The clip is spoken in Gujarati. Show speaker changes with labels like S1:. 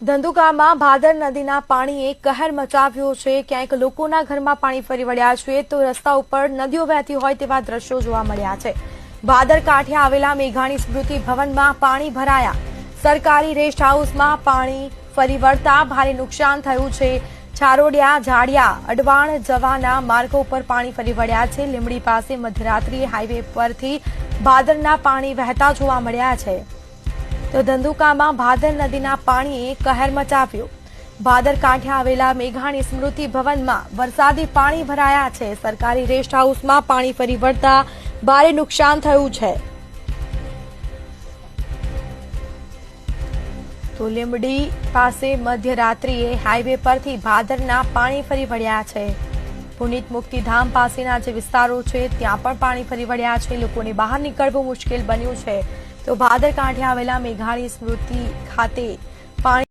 S1: ધંધુકામાં ભાદર નદીના પાણીએ કહેર મચાવ્યો છે। ક્યાંક લોકોના ઘરમાં પાણી ફરી વળ્યા છે તો રસ્તા ઉપર નદીઓ વહેતી હોય તેવા દ્રશ્યો જોવા મળ્યા છે। ભાદર કાંઠે આવેલા મેઘાણી સ્મૃતિ ભવનમાં પાણી ભરાયા। સરકારી રેસ્ટ હાઉસમાં પાણી ફરી વળતા ભારે નુકસાન થયું છે। છારોડિયા જાડિયા અડવાણ જવાના માર્ગો પર પાણી ફરી વળ્યા છે। લીંબડી પાસે મધ્યરાત્રિએ હાઈવે પરથી ભાદરના પાણી વહેતા જોવા મળ્યા છે। तो धंधुकाમાં भादर नदीना पाणीए कहर मचाव्यो। भादर कांठे आवेला मेघाणी स्मृति भवनमा वरसादी पाणी भराया छे। सरकारी रेस्ट हाउसमां पाणी फरी वळता भारे नुकसान थयुं छे। तो લીંબડી પાસે મધ્યરાત્રિએ હાઈવે પરથી ભાદરના પાણી ફરી વળ્યા છે। પુનિત મુક્તિધામ પાસેના જે વિસ્તારો છે ત્યાં પણ પાણી ફરી વળ્યા છે। લોકોને બહાર નીકળવું મુશ્કેલ બન્યું છે। तो भादर कांठे आवेला मेघाणी स्मृति खाते पाणी